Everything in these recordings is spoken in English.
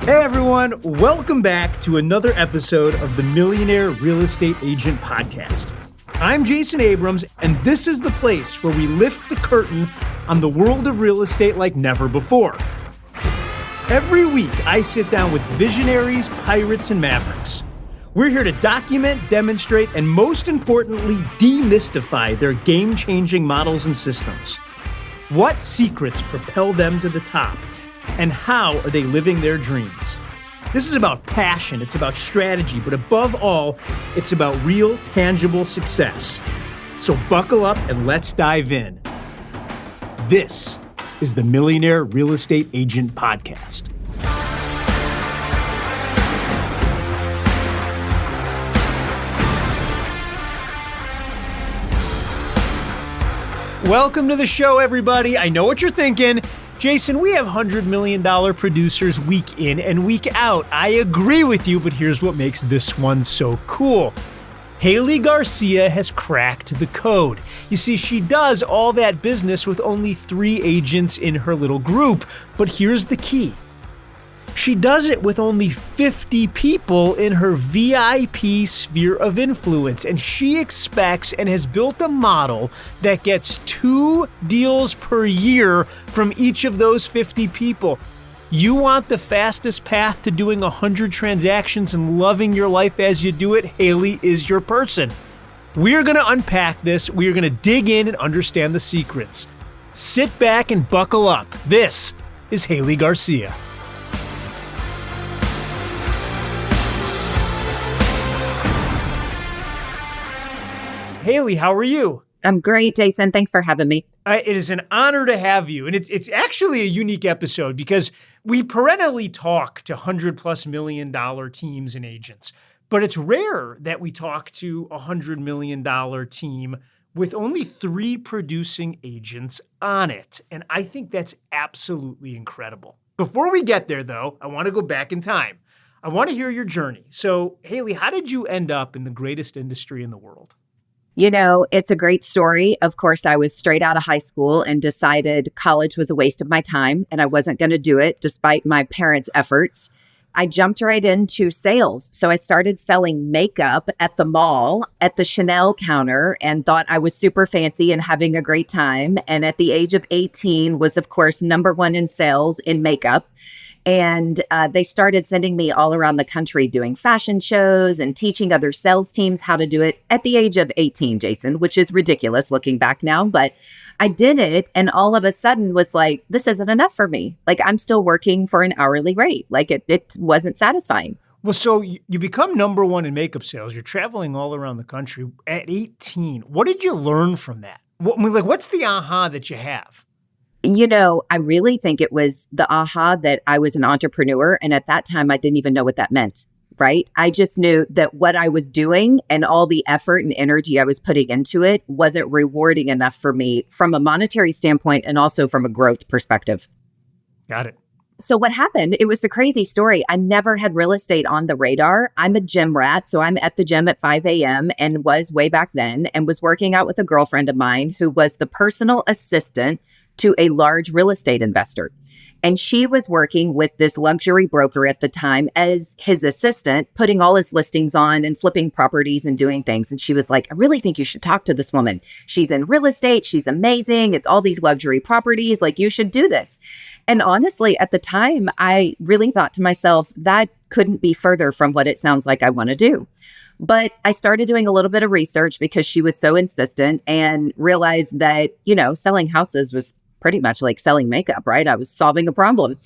Hey everyone, welcome back to another episode of the Millionaire Real Estate Agent Podcast. I'm Jason Abrams, and this is the place where we lift the curtain on the world of real estate like never before. Every week, I sit down with visionaries, pirates, and mavericks. We're here to document, demonstrate, and most importantly, demystify their game-changing models and systems. What secrets propel them to the top? And how are they living their dreams? This is about passion, it's about strategy, but above all, it's about real, tangible success. So buckle up and let's dive in. This is the Millionaire Real Estate Agent Podcast. Welcome to the show, everybody. I know what you're thinking. Jason, we have $100 million producers week in and week out. I agree with you, but here's what makes this one so cool. Haley Garcia has cracked the code. You see, she does all that business with only 3 agents in her little group, but here's the key. She does it with only 50 people in her VIP sphere of influence, and she expects and has built a model that gets 2 deals per year from each of those 50 people. You want the fastest path to doing 100 transactions and loving your life as you do it? Haley is your person. We're going to unpack this. We are going to dig in and understand the secrets. Sit back and buckle up. This is Haley Garcia. Haley, how are you? I'm great, Jason. Thanks for having me. It is an honor to have you. And it's actually a unique episode because we perennially talk to $100+ million teams and agents. But it's rare that we talk to a $100 million team with only 3 producing agents on it. And I think that's absolutely incredible. Before we get there, though, I want to go back in time. I want to hear your journey. So, Haley, how did you end up in the greatest industry in the world? You know, it's a great story. Of course, I was straight out of high school and decided college was a waste of my time and I wasn't going to do it despite my parents' efforts. I jumped right into sales. So I started selling makeup at the mall at the Chanel counter and thought I was super fancy and having a great time. And at the age of 18 was, of course, #1 in sales in makeup. And they started sending me all around the country doing fashion shows and teaching other sales teams how to do it at the age of 18, Jason, which is ridiculous looking back now. But I did it and all of a sudden was like, this isn't enough for me. Like I'm still working for an hourly rate. Like it wasn't satisfying. Well, so you become #1 in makeup sales. You're traveling all around the country at 18. What did you learn from that? What's the aha that you have? You know, I really think it was the aha that I was an entrepreneur. And at that time, I didn't even know what that meant, right? I just knew that what I was doing and all the effort and energy I was putting into it wasn't rewarding enough for me from a monetary standpoint and also from a growth perspective. Got it. So what happened, it was the crazy story. I never had real estate on the radar. I'm a gym rat. So I'm at the gym at 5 a.m. and was way back then and was working out with a girlfriend of mine who was the personal assistant to a large real estate investor. And she was working with this luxury broker at the time as his assistant, putting all his listings on and flipping properties and doing things. And she was like, I really think you should talk to this woman. She's in real estate. She's amazing. It's all these luxury properties. Like you should do this. And honestly, at the time, I really thought to myself, that couldn't be further from what it sounds like I want to do. But I started doing a little bit of research because she was so insistent and realized that, you know, selling houses was pretty much like selling makeup, right? I was solving a problem.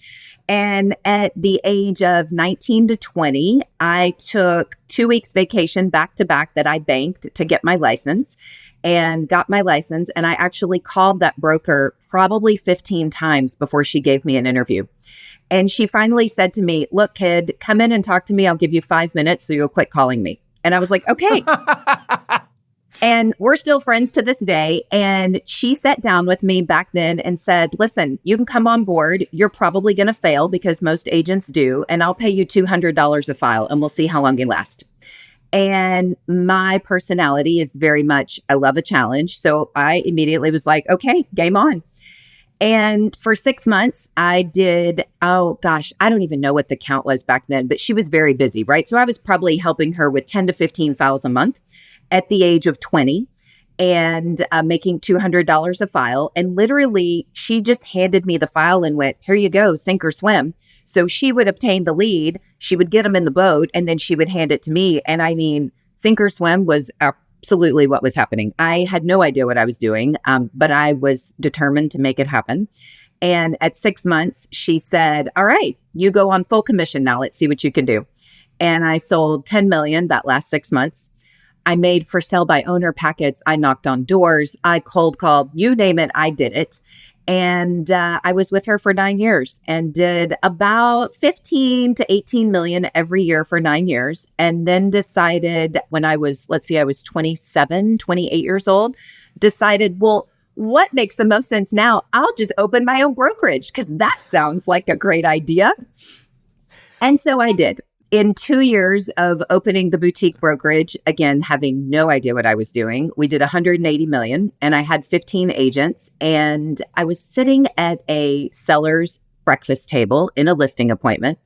And at the age of 19 to 20, I took 2 weeks vacation back to back that I banked to get my license and got my license. And I actually called that broker probably 15 times before she gave me an interview. And she finally said to me, look, kid, come in and talk to me. I'll give you 5 minutes so you'll quit calling me. And I was like, okay. And we're still friends to this day. And she sat down with me back then and said, listen, you can come on board. You're probably going to fail because most agents do. And I'll pay you $200 a file and we'll see how long you last. And my personality is very much, I love a challenge. So I immediately was like, okay, game on. And for 6 months, I did, oh gosh, I don't even know what the count was back then, but she was very busy, right? So I was probably helping her with 10 to 15 files a month at the age of 20 and making $200 a file. And literally, she just handed me the file and went, here you go, sink or swim. So she would obtain the lead, she would get them in the boat, and then she would hand it to me. And I mean, sink or swim was absolutely what was happening. I had no idea what I was doing, but I was determined to make it happen. And at 6 months, she said, all right, you go on full commission now. Let's see what you can do. And I sold 10 million that last 6 months. I made for sale by owner packets. I knocked on doors. I cold called, you name it, I did it. And I was with her for 9 years and did about 15 to 18 million every year for 9 years. And then decided when I was, I was 27, 28 years old, decided, well, what makes the most sense now? I'll just open my own brokerage because that sounds like a great idea. And so I did. In 2 years of opening the boutique brokerage, again, having no idea what I was doing, we did 180 million and I had 15 agents and I was sitting at a seller's breakfast table in a listing appointment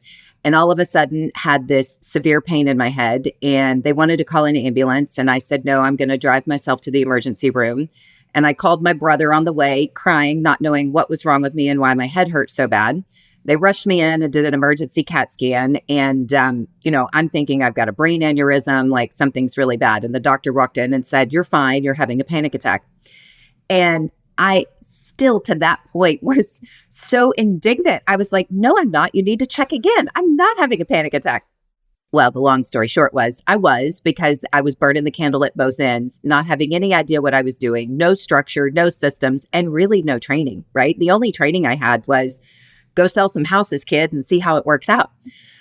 and all of a sudden had this severe pain in my head and they wanted to call an ambulance. And I said, no, I'm going to drive myself to the emergency room. And I called my brother on the way, crying, not knowing what was wrong with me and why my head hurt so bad. They rushed me in and did an emergency CAT scan. And, I'm thinking I've got a brain aneurysm, like something's really bad. And the doctor walked in and said, you're fine. You're having a panic attack. And I still to that point was so indignant. I was like, no, I'm not. You need to check again. I'm not having a panic attack. Well, the long story short was because I was burning the candle at both ends, not having any idea what I was doing, no structure, no systems, and really no training, right? The only training I had was go sell some houses, kid, and see how it works out.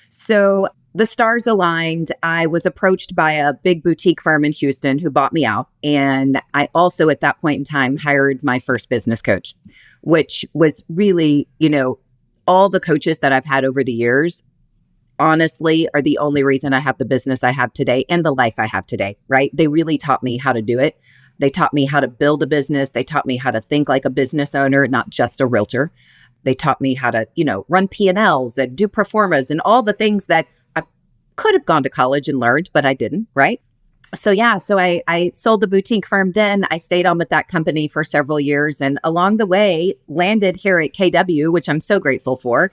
So the stars aligned. I was approached by a big boutique firm in Houston who bought me out. And I also, at that point in time, hired my first business coach, which was really, all the coaches that I've had over the years, honestly, are the only reason I have the business I have today and the life I have today, right? They really taught me how to do it. They taught me how to build a business. They taught me how to think like a business owner, not just a realtor. They taught me how to, run P&Ls and do pro formas and all the things that I could have gone to college and learned, but I didn't, right? So I sold the boutique firm then. I stayed on with that company for several years and along the way landed here at KW, which I'm so grateful for.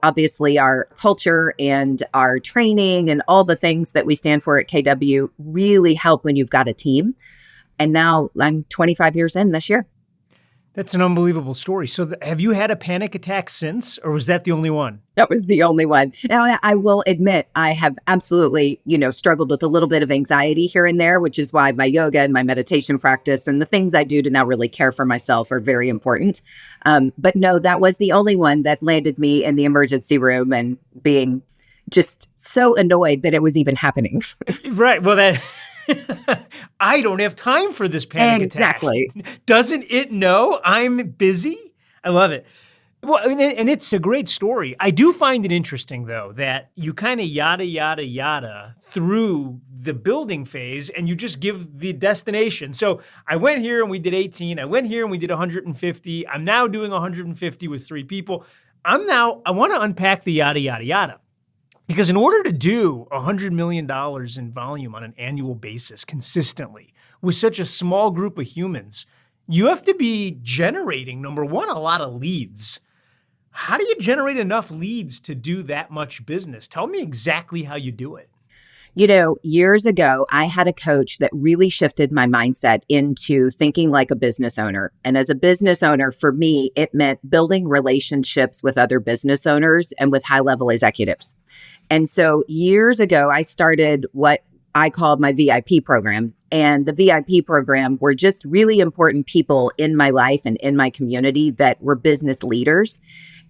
Obviously our culture and our training and all the things that we stand for at KW really help when you've got a team. And now I'm 25 years in this year. That's an unbelievable story. So have you had a panic attack since, or was that the only one? That was the only one. Now, I will admit I have absolutely, struggled with a little bit of anxiety here and there, which is why my yoga and my meditation practice and the things I do to now really care for myself are very important. But no, that was the only one that landed me in the emergency room and being just so annoyed that it was even happening. Right. Well, I don't have time for this panic attack. Exactly. Doesn't it know I'm busy? I love it. Well, and it's a great story. I do find it interesting, though, that you kind of yada through the building phase and you just give the destination. So I went here and we did 18. I went here and we did 150. I'm now doing 150 with 3 people. I want to unpack the yada. Because in order to do $100 million in volume on an annual basis consistently with such a small group of humans, you have to be generating, number one, a lot of leads. How do you generate enough leads to do that much business? Tell me exactly how you do it. Years ago, I had a coach that really shifted my mindset into thinking like a business owner. And as a business owner, for me, it meant building relationships with other business owners and with high-level executives. And so years ago, I started what I called my VIP program. And the VIP program were just really important people in my life and in my community that were business leaders.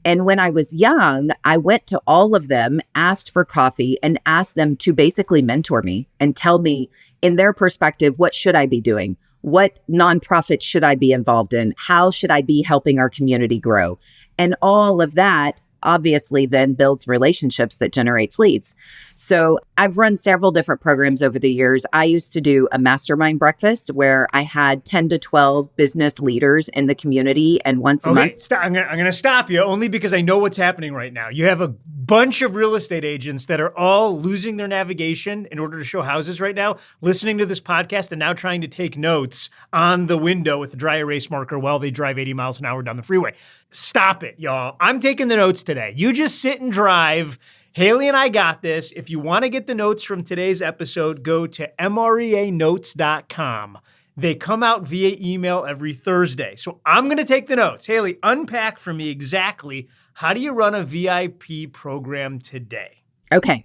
And when I was young, I went to all of them, asked for coffee, and asked them to basically mentor me and tell me, in their perspective, what should I be doing? What nonprofits should I be involved in? How should I be helping our community grow? And all of that obviously then builds relationships that generates leads. So I've run several different programs over the years. I used to do a mastermind breakfast where I had 10 to 12 business leaders in the community, and once a month. I'm going to stop you only because I know what's happening right now. You have a bunch of real estate agents that are all losing their navigation in order to show houses right now, listening to this podcast and now trying to take notes on the window with the dry erase marker while they drive 80 miles an hour down the freeway. Stop it, y'all. I'm taking the notes today. You just sit and drive. Haley and I got this. If you want to get the notes from today's episode, go to MREAnotes.com. They come out via email every Thursday. So I'm going to take the notes. Haley, unpack for me exactly how do you run a VIP program today? Okay.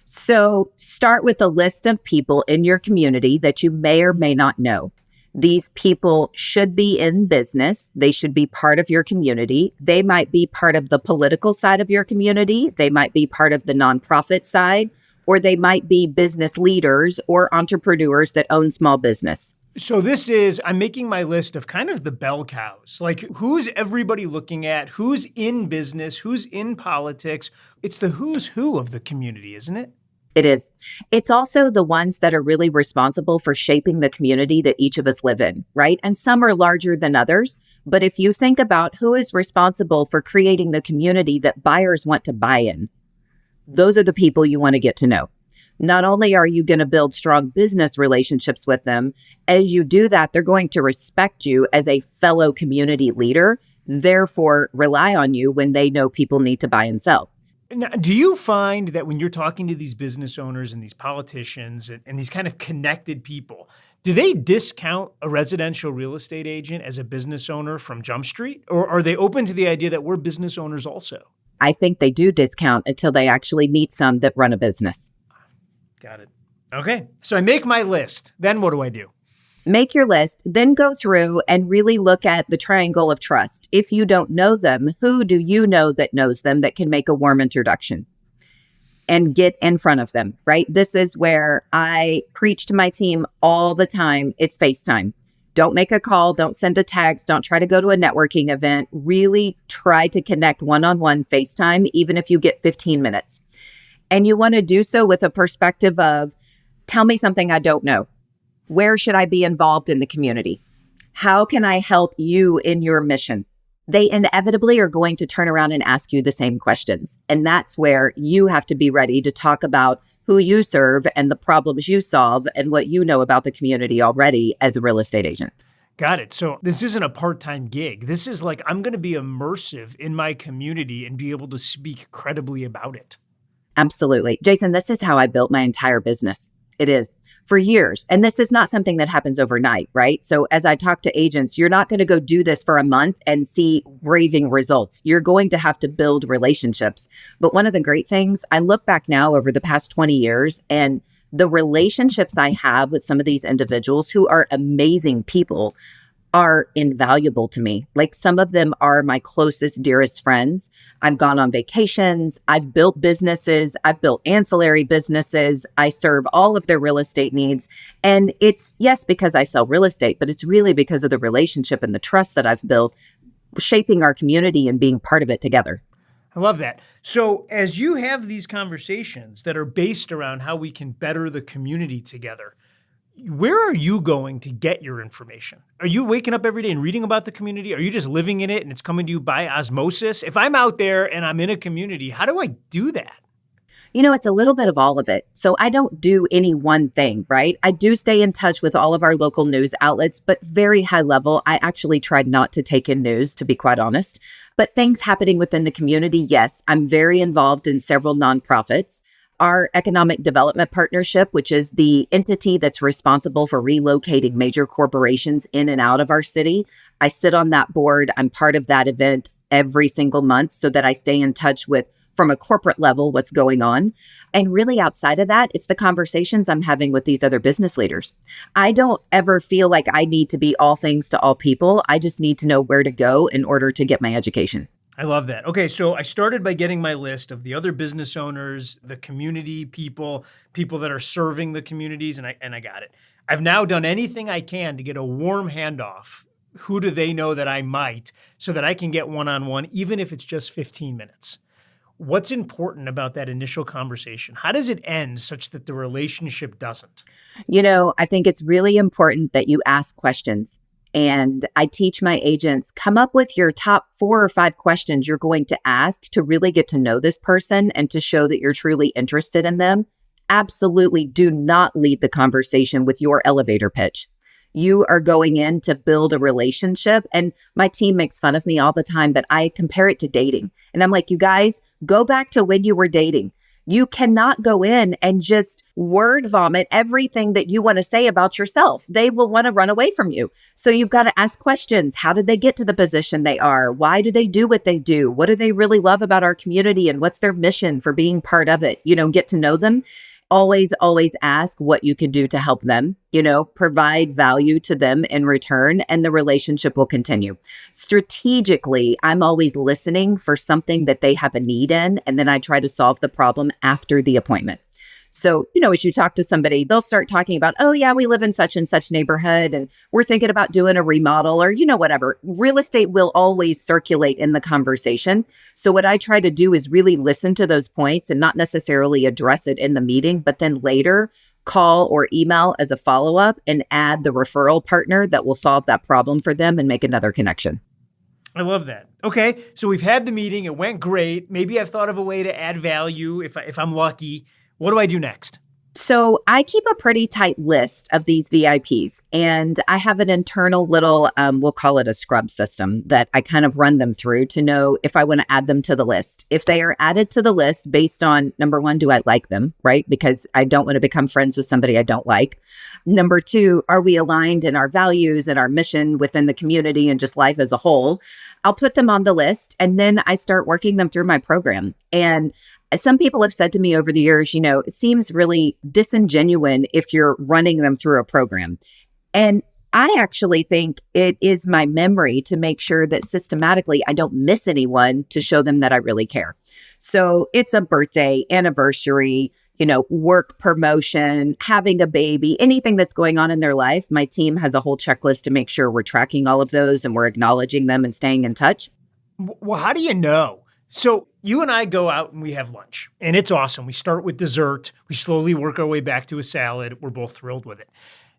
So start with a list of people in your community that you may or may not know. These people should be in business. They should be part of your community. They might be part of the political side of your community. They might be part of the nonprofit side, or they might be business leaders or entrepreneurs that own small business. So I'm making my list of kind of the bell cows. Like, who's everybody looking at? Who's in business? Who's in politics? It's the who's who of the community, isn't it? It is. It's also the ones that are really responsible for shaping the community that each of us live in, right? And some are larger than others. But if you think about who is responsible for creating the community that buyers want to buy in, those are the people you want to get to know. Not only are you going to build strong business relationships with them, as you do that, they're going to respect you as a fellow community leader, therefore rely on you when they know people need to buy and sell. Now, do you find that when you're talking to these business owners and these politicians and these kind of connected people, do they discount a residential real estate agent as a business owner from Jump Street? Or are they open to the idea that we're business owners also? I think they do discount until they actually meet some that run a business. Got it. Okay. So I make my list. Then what do I do? Make your list, then go through and really look at the triangle of trust. If you don't know them, who do you know that knows them that can make a warm introduction? And get in front of them, right? This is where I preach to my team all the time. It's FaceTime. Don't make a call. Don't send a text. Don't try to go to a networking event. Really try to connect one-on-one FaceTime, even if you get 15 minutes. And you want to do so with a perspective of, tell me something I don't know. Where should I be involved in the community? How can I help you in your mission? They inevitably are going to turn around and ask you the same questions. And that's where you have to be ready to talk about who you serve and the problems you solve and what you know about the community already as a real estate agent. Got it. So this isn't a part-time gig. This is like, I'm going to be immersive in my community and be able to speak credibly about it. Absolutely. Jason, this is how I built my entire business. It is for years. And this is not something that happens overnight, right? So as I talk to agents, you're not going to go do this for a month and see raving results. You're going to have to build relationships. But one of the great things, I look back now over the past 20 years and the relationships I have with some of these individuals who are amazing people are invaluable to me. Like some of them are my closest, dearest friends. I've gone on vacations. I've built businesses. I've built ancillary businesses. I serve all of their real estate needs. And it's, yes, because I sell real estate, but it's really because of the relationship and the trust that I've built, shaping our community and being part of it together. I love that. So as you have these conversations that are based around how we can better the community together, where are you going to get your information? Are you waking up every day and reading about the community? Are you just living in it and it's coming to you by osmosis? If I'm out there and I'm in a community, how do I do that? You know, it's a little bit of all of it. So I don't do any one thing, right? I do stay in touch with all of our local news outlets, but very high level. I actually tried not to take in news, to be quite honest. But things happening within the community, yes. I'm very involved in several nonprofits. Our economic development partnership, which is the entity that's responsible for relocating major corporations in and out of our city. I sit on that board. I'm part of that event every single month so that I stay in touch with, from a corporate level, what's going on. And really outside of that, it's the conversations I'm having with these other business leaders. I don't ever feel like I need to be all things to all people. I just need to know where to go in order to get my education. I love that. Okay, so I started by getting my list of the other business owners, the community people that are serving the communities, and I got it. I've now done anything I can to get a warm handoff. Who do they know that I might, so that I can get one-on-one, even if it's just 15 minutes. What's important about that initial conversation? How does it end such that the relationship doesn't? I think it's really important that you ask questions. And I teach my agents, come up with your top 4 or 5 questions you're going to ask to really get to know this person and to show that you're truly interested in them. Absolutely do not lead the conversation with your elevator pitch. You are going in to build a relationship. And my team makes fun of me all the time, but I compare it to dating. And I'm like, you guys, go back to when you were dating. You cannot go in and just word vomit everything that you want to say about yourself. They will want to run away from you. So you've got to ask questions. How did they get to the position they are? Why do they do what they do? What do they really love about our community? And what's their mission for being part of it? Get to know them. Always, always ask what you can do to help them, provide value to them in return, and the relationship will continue. Strategically, I'm always listening for something that they have a need in, and then I try to solve the problem after the appointment. So, as you talk to somebody, they'll start talking about, oh yeah, we live in such and such neighborhood and we're thinking about doing a remodel or, whatever. Real estate will always circulate in the conversation. So what I try to do is really listen to those points and not necessarily address it in the meeting, but then later call or email as a follow-up and add the referral partner that will solve that problem for them and make another connection. I love that. Okay, so we've had the meeting. It went great. Maybe I've thought of a way to add value if I'm lucky. What do I do next? So I keep a pretty tight list of these VIPs, and I have an internal little, we'll call it a scrub system that I kind of run them through to know if I want to add them to the list. If they are added to the list based on, number 1, do I like them, right? Because I don't want to become friends with somebody I don't like. Number 2, are we aligned in our values and our mission within the community and just life as a whole? I'll put them on the list, and then I start working them through my program. And some people have said to me over the years, it seems really disingenuous if you're running them through a program. And I actually think it is my memory to make sure that systematically I don't miss anyone to show them that I really care. So it's a birthday, anniversary, work promotion, having a baby, anything that's going on in their life. My team has a whole checklist to make sure we're tracking all of those and we're acknowledging them and staying in touch. Well, how do you know? So you and I go out and we have lunch, and it's awesome. We start with dessert. We slowly work our way back to a salad. We're both thrilled with it.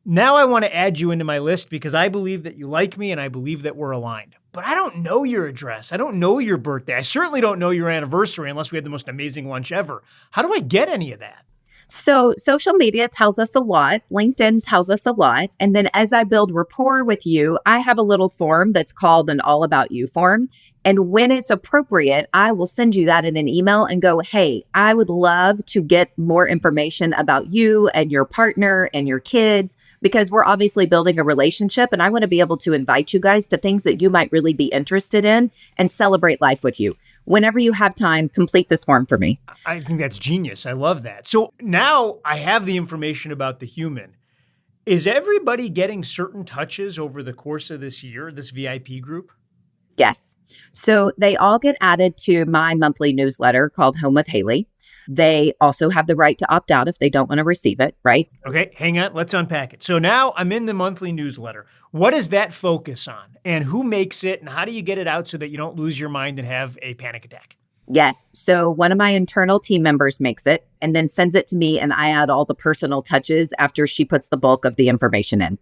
Now I want to add you into my list because I believe that you like me and I believe that we're aligned. But I don't know your address. I don't know your birthday. I certainly don't know your anniversary unless we had the most amazing lunch ever. How do I get any of that? So social media tells us a lot. LinkedIn tells us a lot. And then as I build rapport with you, I have a little form that's called an All About You form. And when it's appropriate, I will send you that in an email and go, hey, I would love to get more information about you and your partner and your kids, because we're obviously building a relationship and I want to be able to invite you guys to things that you might really be interested in and celebrate life with you. Whenever you have time, complete this form for me. I think that's genius. I love that. So now I have the information about the human. Is everybody getting certain touches over the course of this year, this VIP group? Yes. So they all get added to my monthly newsletter called Home with Haley. They also have the right to opt out if they don't want to receive it, right? Okay, hang on. Let's unpack it. So now I'm in the monthly newsletter. What does that focus on? And who makes it? And how do you get it out so that you don't lose your mind and have a panic attack? Yes. So one of my internal team members makes it and then sends it to me, and I add all the personal touches after she puts the bulk of the information in.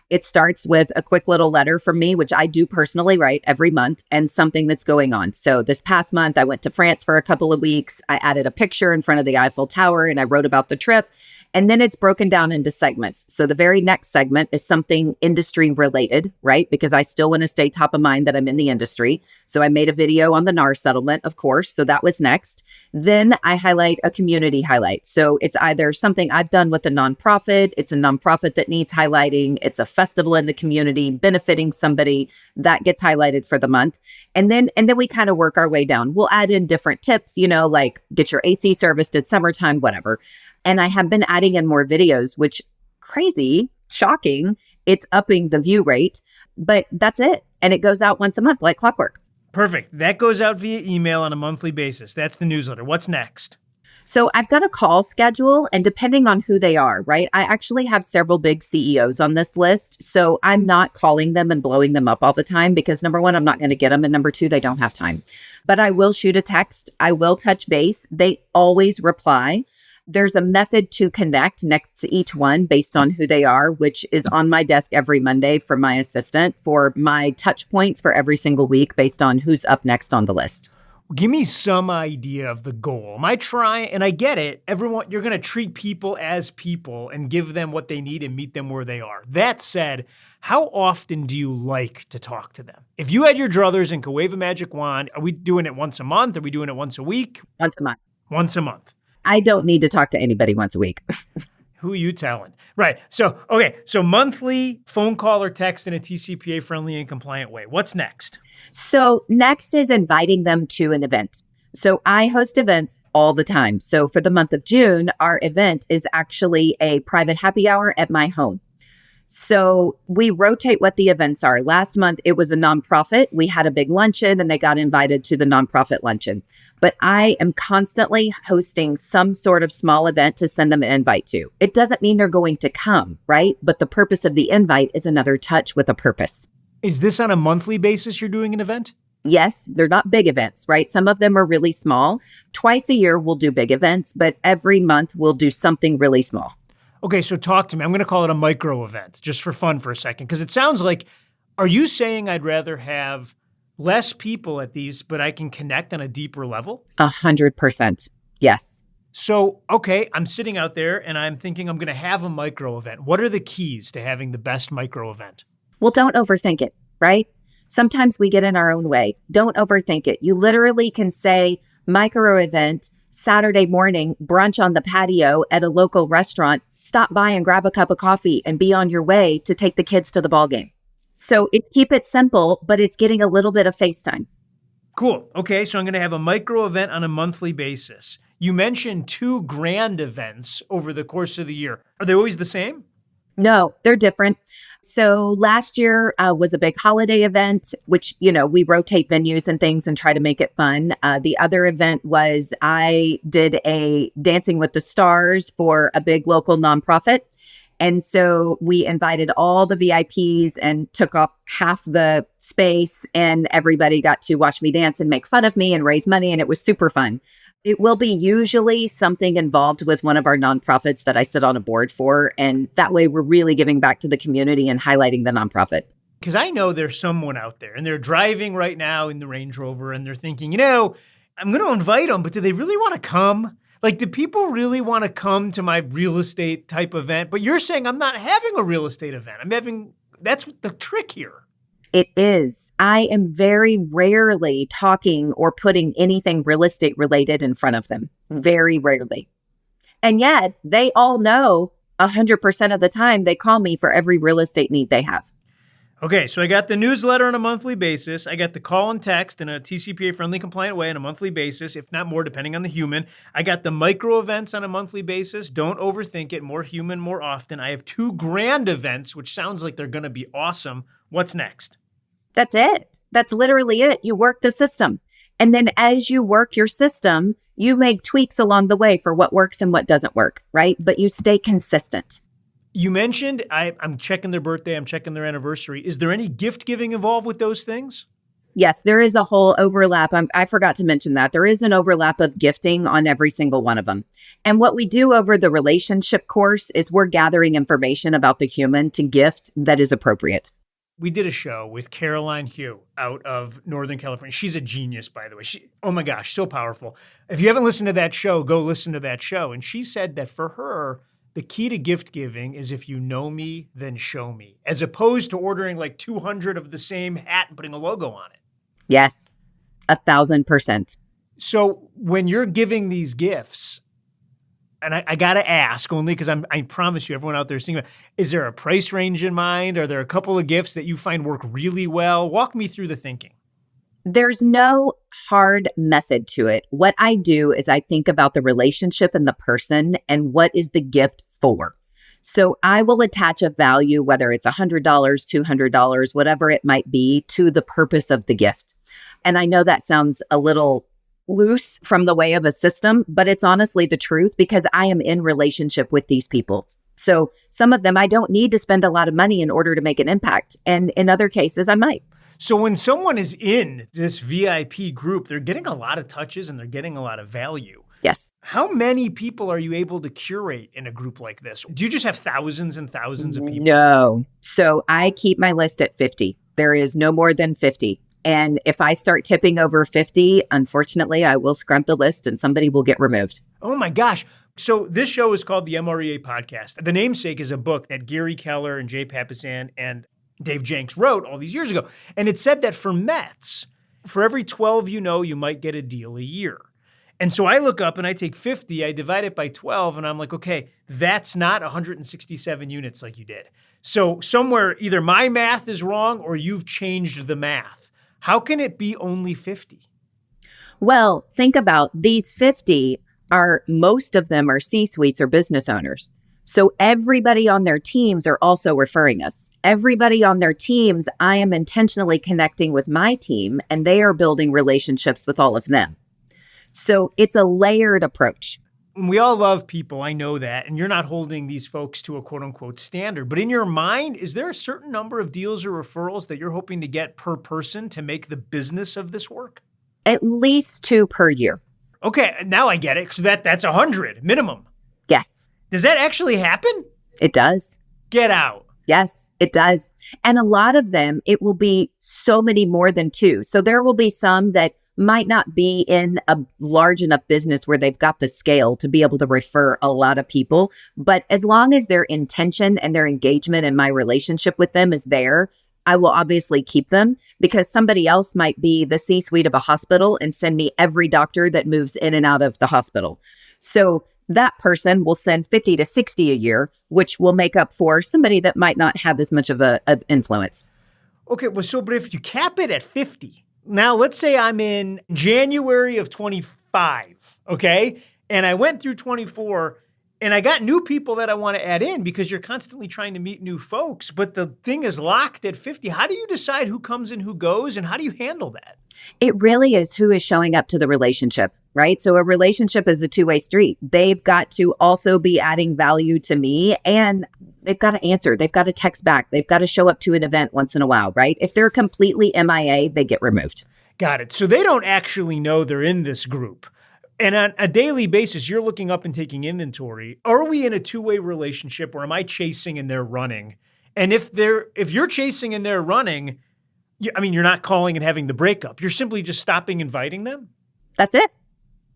It starts with a quick little letter from me, which I do personally write every month, and something that's going on. So this past month, I went to France for a couple of weeks. I added a picture in front of the Eiffel Tower and I wrote about the trip. And then it's broken down into segments. So the very next segment is something industry related, right? Because I still want to stay top of mind that I'm in the industry. So I made a video on the NAR settlement, of course. So that was next. Then I highlight a community highlight. So it's either something I've done with a nonprofit. It's a nonprofit that needs highlighting. It's a festival in the community benefiting somebody that gets highlighted for the month. And then we kind of work our way down. We'll add in different tips, like get your AC serviced at summertime, whatever. And I have been adding in more videos, which crazy, shocking. It's upping the view rate, but that's it. And it goes out once a month like clockwork. Perfect. That goes out via email on a monthly basis. That's the newsletter. What's next? So I've got a call schedule, and depending on who they are, right? I actually have several big CEOs on this list. So I'm not calling them and blowing them up all the time because number one, I'm not going to get them. And number two, they don't have time. But I will shoot a text. I will touch base. They always reply. There's a method to connect next to each one based on who they are, which is on my desk every Monday from my assistant for my touch points for every single week based on who's up next on the list. Give me some idea of the goal. Am I trying, and I get it, everyone, you're going to treat people as people and give them what they need and meet them where they are. That said, how often do you like to talk to them? If you had your druthers and could wave a magic wand, are we doing it once a month? Are we doing it once a week? Once a month. Once a month. I don't need to talk to anybody once a week. Who are you telling? Right. So, okay. So monthly phone call or text in a TCPA friendly and compliant way. What's next? So next is inviting them to an event. So I host events all the time. So for the month of June, our event is actually a private happy hour at my home. So we rotate what the events are. Last month, it was a nonprofit. We had a big luncheon and they got invited to the nonprofit luncheon. But I am constantly hosting some sort of small event to send them an invite to. It doesn't mean they're going to come, right? But the purpose of the invite is another touch with a purpose. Is this on a monthly basis you're doing an event? Yes, they're not big events, right? Some of them are really small. Twice a year, we'll do big events, but every month we'll do something really small. Okay, so talk to me. I'm going to call it a micro event just for fun for a second, because it sounds like, are you saying I'd rather have less people at these, but I can connect on a deeper level? 100%. Yes. So, okay, I'm sitting out there and I'm thinking I'm going to have a micro event. What are the keys to having the best micro event? Well, don't overthink it, right? Sometimes we get in our own way. Don't overthink it. You literally can say micro event, Saturday morning, brunch on the patio at a local restaurant, stop by and grab a cup of coffee and be on your way to take the kids to the ball game. So keep it simple, but it's getting a little bit of FaceTime. Cool. Okay, so I'm going to have a micro event on a monthly basis. You mentioned 2 grand events over the course of the year. Are they always the same? No, they're different. So last year was a big holiday event, which, we rotate venues and things and try to make it fun. The other event was I did a Dancing with the Stars for a big local nonprofit. And so we invited all the VIPs and took up half the space and everybody got to watch me dance and make fun of me and raise money. And it was super fun. It will be usually something involved with one of our nonprofits that I sit on a board for. And that way we're really giving back to the community and highlighting the nonprofit. Because I know there's someone out there and they're driving right now in the Range Rover and they're thinking, I'm going to invite them, but do they really want to come? Like, do people really want to come to my real estate type event? But you're saying I'm not having a real estate event. That's the trick here. It is. I am very rarely talking or putting anything real estate related in front of them. Very rarely. And yet they all know 100% of the time they call me for every real estate need they have. Okay, so I got the newsletter on a monthly basis. I got the call and text in a TCPA-friendly compliant way on a monthly basis, if not more, depending on the human. I got the micro events on a monthly basis. Don't overthink it. More human, more often. I have 2 grand events, which sounds like they're going to be awesome. What's next? That's it. That's literally it. You work the system. And then as you work your system, you make tweaks along the way for what works and what doesn't work, right? But you stay consistent. You mentioned I'm checking their birthday, I'm checking their anniversary. Is there any gift giving involved with those things? Yes, there is a whole overlap. I forgot to mention that. There is an overlap of gifting on every single one of them. And what we do over the relationship course is we're gathering information about the human to gift that is appropriate. We did a show with Hugh out of Northern California. She's a genius, by the way. Oh my gosh, so powerful. If you haven't listened to that show, go listen to that show. And she said that for her, the key to gift giving is if you know me, then show me, as opposed to ordering like 200 of the same hat and putting a logo on it. Yes, 1,000%. So when you're giving these gifts, and I got to ask only because I promise you, everyone out there is thinking, is there a price range in mind? Are there a couple of gifts that you find work really well? Walk me through the thinking. There's no hard method to it. What I do is I think about the relationship and the person and what is the gift for. So I will attach a value, whether it's $100, $200, whatever it might be, to the purpose of the gift. And I know that sounds a little loose from the way of a system, but it's honestly the truth because I am in relationship with these people. So some of them, I don't need to spend a lot of money in order to make an impact. And in other cases, I might. So when someone is in this VIP group, they're getting a lot of touches and they're getting a lot of value. Yes. How many people are you able to curate in a group like this? Do you just have thousands and thousands of people? No. So I keep my list at 50. There is no more than 50. And if I start tipping over 50, unfortunately, I will scrump the list and somebody will get removed. Oh my gosh. So this show is called the MREA Podcast. The namesake is a book that Gary Keller and Jay Papasan and Dave Jenks wrote all these years ago. And it said that for Mets, for every 12 you know, you might get a deal a year. And so I look up and I take 50, I divide it by 12, and I'm like, okay, that's not 167 units like you did. So somewhere either my math is wrong or you've changed the math. How can it be only 50? Well, think about these 50 most of them are C-suites or business owners. So everybody on their teams are also referring us. Everybody on their teams, I am intentionally connecting with my team and they are building relationships with all of them. So it's a layered approach. We all love people, I know that, and you're not holding these folks to a quote unquote standard. But in your mind, is there a certain number of deals or referrals that you're hoping to get per person to make the business of this work? At least 2 per year. Okay, now I get it. So that's 100 minimum. Yes. Does that actually happen? It does. Get out. Yes, it does. And a lot of them, it will be so many more than 2. So there will be some that might not be in a large enough business where they've got the scale to be able to refer a lot of people. But as long as their intention and their engagement in my relationship with them is there, I will obviously keep them because somebody else might be the C-suite of a hospital and send me every doctor that moves in and out of the hospital. So that person will send 50 to 60 a year, which will make up for somebody that might not have as much of influence. Okay, well, but if you cap it at 50, now let's say I'm in January of 25, okay? And I went through 24 and I got new people that I want to add in because you're constantly trying to meet new folks, but the thing is locked at 50. How do you decide who comes and who goes, and how do you handle that? It really is who is showing up to the relationship, right? So a relationship is a two-way street. They've got to also be adding value to me, and they've got to answer. They've got to text back. They've got to show up to an event once in a while, right? If they're completely MIA, they get removed. Got it. So they don't actually know they're in this group. And on a daily basis, you're looking up and taking inventory. Are we in a two-way relationship, or am I chasing and they're running? And if you're chasing and they're running, you're not calling and having the breakup. You're simply just stopping inviting them? That's it.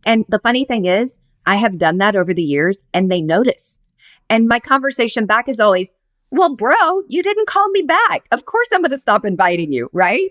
And the funny thing is, I have done that over the years and they notice. And my conversation back is always, well, bro, you didn't call me back. Of course I'm going to stop inviting you, right?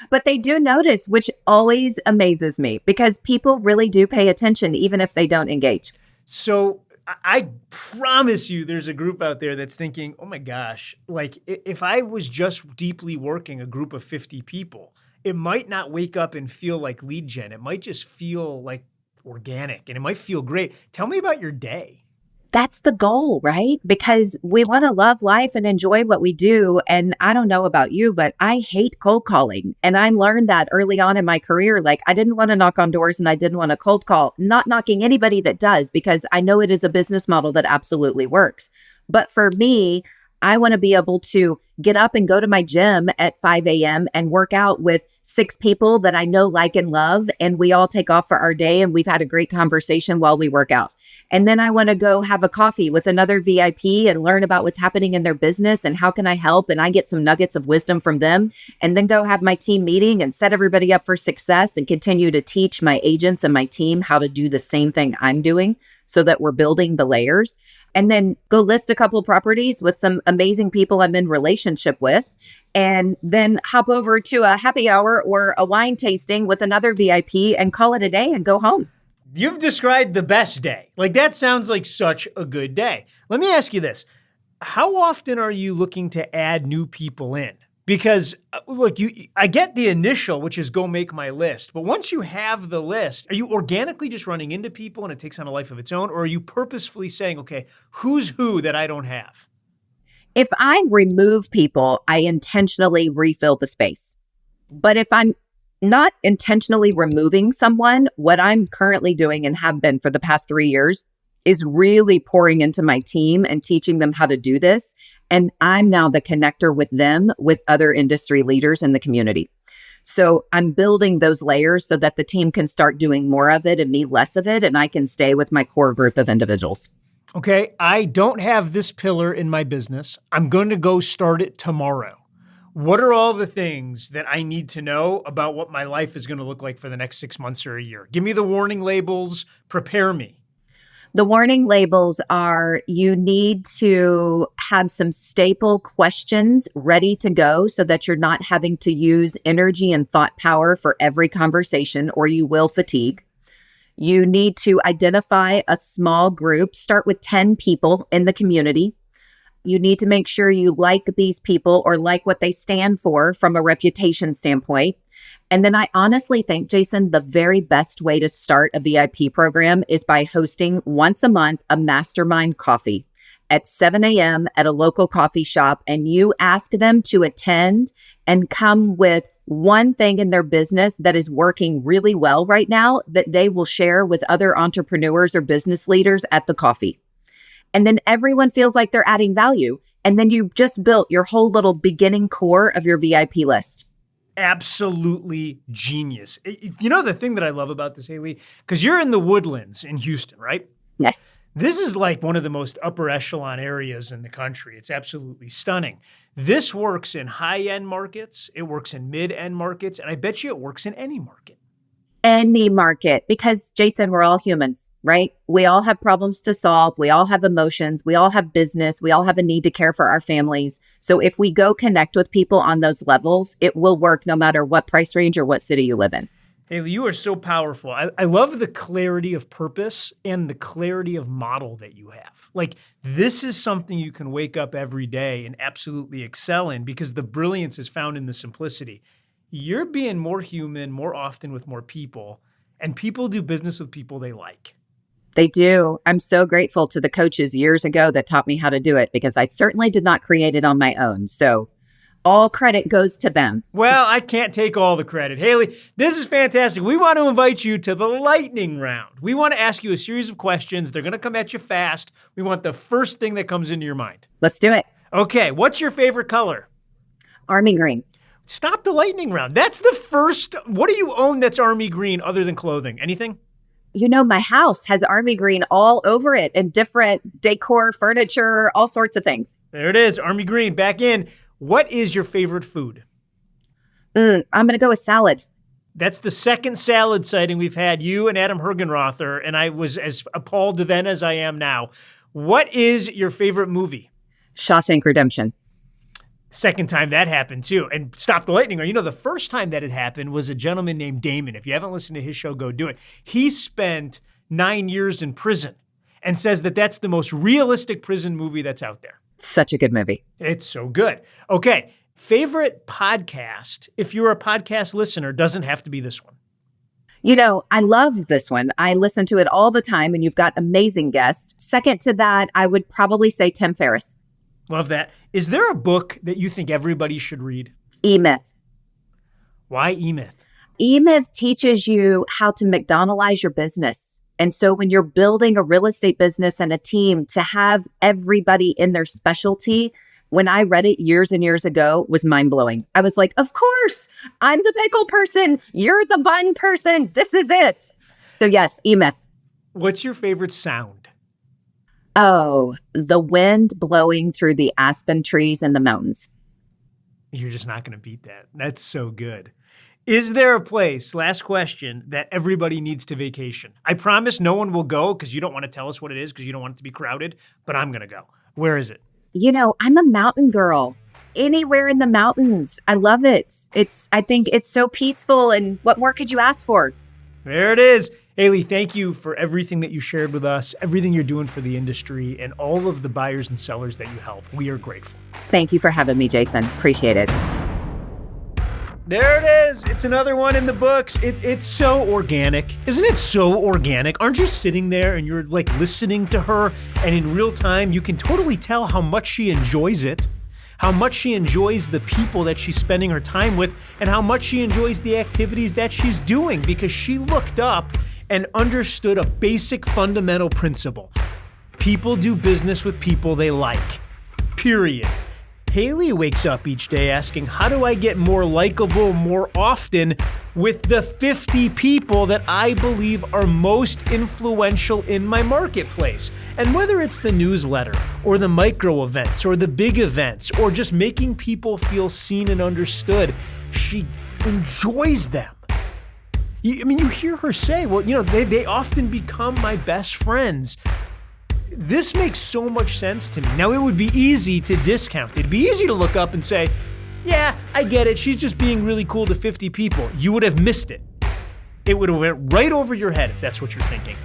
But they do notice, which always amazes me because people really do pay attention even if they don't engage. So I promise you there's a group out there that's thinking, oh my gosh, like if I was just deeply working a group of 50 people, it might not wake up and feel like lead gen. It might just feel like organic and it might feel great. Tell me about your day. That's the goal, right? Because we want to love life and enjoy what we do. And I don't know about you, but I hate cold calling. And I learned that early on in my career. Like I didn't want to knock on doors and I didn't want to cold call, not knocking anybody that does, because I know it is a business model that absolutely works. But for me, I want to be able to get up and go to my gym at 5 a.m. and work out with 6 people that I know, like, and love. And we all take off for our day and we've had a great conversation while we work out. And then I want to go have a coffee with another VIP and learn about what's happening in their business and how can I help? And I get some nuggets of wisdom from them, and then go have my team meeting and set everybody up for success and continue to teach my agents and my team how to do the same thing I'm doing so that we're building the layers. And then go list a couple of properties with some amazing people I'm in relationship with, and then hop over to a happy hour or a wine tasting with another VIP and call it a day and go home. You've described the best day. Like that sounds like such a good day. Let me ask you this. How often are you looking to add new people in? Because look, I get the initial, which is go make my list. But once you have the list, are you organically just running into people and it takes on a life of its own? Or are you purposefully saying, okay, who's who that I don't have? If I remove people, I intentionally refill the space. But if I'm not intentionally removing someone. What I'm currently doing and have been for the past 3 years is really pouring into my team and teaching them how to do this. And I'm now the connector with them, with other industry leaders in the community. So I'm building those layers so that the team can start doing more of it and me less of it, and I can stay with my core group of individuals. Okay, I don't have this pillar in my business. I'm going to go start it tomorrow. What are all the things that I need to know about what my life is going to look like for the next 6 months or a year? Give me the warning labels, prepare me. The warning labels are you need to have some staple questions ready to go so that you're not having to use energy and thought power for every conversation or you will fatigue. You need to identify a small group, start with 10 people in the community. You need to make sure you like these people or like what they stand for from a reputation standpoint. And then I honestly think, Jason, the very best way to start a VIP program is by hosting once a month a mastermind coffee at 7 a.m. at a local coffee shop. And you ask them to attend and come with one thing in their business that is working really well right now that they will share with other entrepreneurs or business leaders at the coffee. And then everyone feels like they're adding value. And then you've just built your whole little beginning core of your VIP list. Absolutely genius. You know the thing that I love about this, Haley? Because you're in the Woodlands in Houston, right? Yes. This is like one of the most upper echelon areas in the country. It's absolutely stunning. This works in high-end markets. It works in mid-end markets. And I bet you it works in any market. Any market, because Jason, we're all humans, right? We all have problems to solve. We all have emotions. We all have business. We all have a need to care for our families. So if we go connect with people on those levels, it will work no matter what price range or what city you live in. Haley, you are so powerful. I love the clarity of purpose and the clarity of model that you have. Like, this is something you can wake up every day and absolutely excel in because the brilliance is found in the simplicity. You're being more human more often with more people, and people do business with people they like. They do. I'm so grateful to the coaches years ago that taught me how to do it because I certainly did not create it on my own. So all credit goes to them. Well, I can't take all the credit. Haley, this is fantastic. We want to invite you to the lightning round. We want to ask you a series of questions. They're going to come at you fast. We want the first thing that comes into your mind. Let's do it. Okay, what's your favorite color? Army green. Stop the lightning round. That's the first. What do you own that's army green other than clothing? Anything? You know, my house has army green all over it and different decor, furniture, all sorts of things. There it is, army green, back in. What is your favorite food? I'm going to go with salad. That's the second salad sighting we've had, you and Adam Hergenrother, and I was as appalled then as I am now. What is your favorite movie? Shawshank Redemption. Second time that happened too. And stop the lightning. You know, the first time that it happened was a gentleman named Damon. If you haven't listened to his show, go do it. He spent 9 years in prison and says that that's the most realistic prison movie that's out there. Such a good movie. It's so good. Okay. Favorite podcast, if you're a podcast listener, doesn't have to be this one. You know, I love this one. I listen to it all the time and you've got amazing guests. Second to that, I would probably say Tim Ferriss. Love that. Is there a book that you think everybody should read? E-Myth. Why E-Myth? E-Myth teaches you how to McDonald'ize your business. And so when you're building a real estate business and a team, to have everybody in their specialty, when I read it years and years ago, was mind-blowing. I was like, of course, I'm the pickle person. You're the bun person. This is it. So yes, E-Myth. What's your favorite sound? Oh, the wind blowing through the aspen trees in the mountains. You're just not going to beat that. That's so good. Is there a place, last question, that everybody needs to vacation? I promise no one will go because you don't want to tell us what it is because you don't want it to be crowded, but I'm going to go. Where is it? You know, I'm a mountain girl. Anywhere in the mountains. I love it. I think it's so peaceful, and what more could you ask for? There it is. Haley, thank you for everything that you shared with us, everything you're doing for the industry, and all of the buyers and sellers that you help. We are grateful. Thank you for having me, Jason. Appreciate it. There it is. It's another one in the books. It's so organic. Isn't it so organic? Aren't you sitting there and you're like listening to her, and in real time, you can totally tell how much she enjoys it, how much she enjoys the people that she's spending her time with, and how much she enjoys the activities that she's doing, because she looked up and understood a basic fundamental principle. People do business with people they like. Period. Haley wakes up each day asking, how do I get more likable more often with the 50 people that I believe are most influential in my marketplace? And whether it's the newsletter or the micro events or the big events or just making people feel seen and understood, she enjoys them. You hear her say, well, they often become my best friends. This makes so much sense to me. Now, it would be easy to discount. It'd be easy to look up and say, yeah, I get it. She's just being really cool to 50 people. You would have missed it. It would have went right over your head if that's what you're thinking.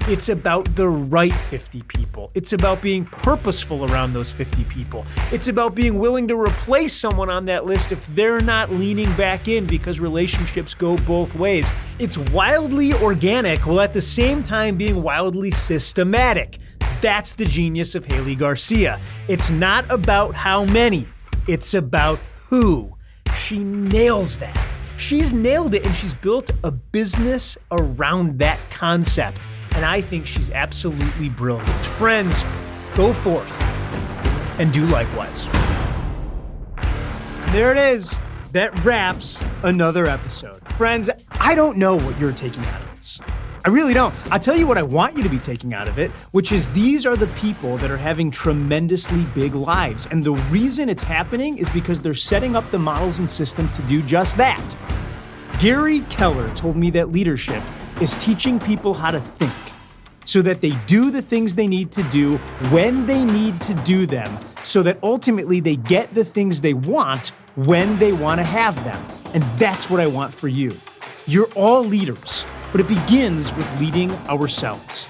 It's about the right 50 people. It's about being purposeful around those 50 people. It's about being willing to replace someone on that list if they're not leaning back in, because relationships go both ways. It's wildly organic while at the same time being wildly systematic. That's the genius of Haley Garcia. It's not about how many, it's about who. She nails that. She's nailed it, and she's built a business around that concept. And I think she's absolutely brilliant. Friends, go forth and do likewise. There it is. That wraps another episode. Friends, I don't know what you're taking out of this. I really don't. I'll tell you what I want you to be taking out of it, which is these are the people that are having tremendously big lives. And the reason it's happening is because they're setting up the models and systems to do just that. Gary Keller told me that leadership is teaching people how to think so that they do the things they need to do when they need to do them, so that ultimately they get the things they want when they want to have them. And that's what I want for you. You're all leaders, but it begins with leading ourselves.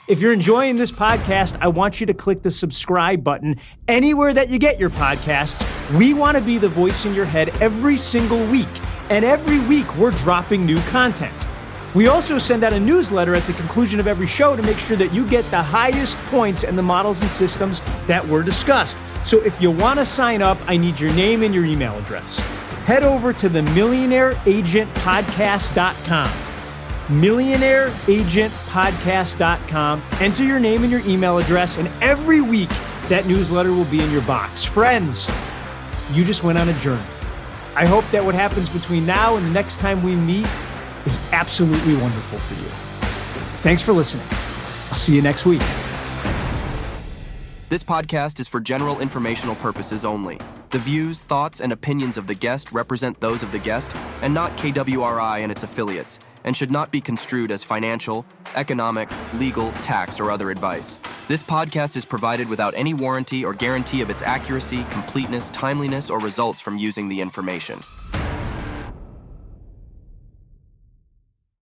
If you're enjoying this podcast, I want you to click the subscribe button anywhere that you get your podcasts. We want to be the voice in your head every single week. And every week we're dropping new content. We also send out a newsletter at the conclusion of every show to make sure that you get the highest points in the models and systems that were discussed. So if you want to sign up, I need your name and your email address. Head over to the millionaireagentpodcast.com. millionaireagentpodcast.com. Enter your name and your email address, and every week that newsletter will be in your box. Friends, you just went on a journey. I hope that what happens between now and the next time we meet is absolutely wonderful for you. Thanks for listening. I'll see you next week. This podcast is for general informational purposes only. The views, thoughts, and opinions of the guest represent those of the guest and not KWRI and its affiliates, and should not be construed as financial, economic, legal, tax, or other advice. This podcast is provided without any warranty or guarantee of its accuracy, completeness, timeliness, or results from using the information.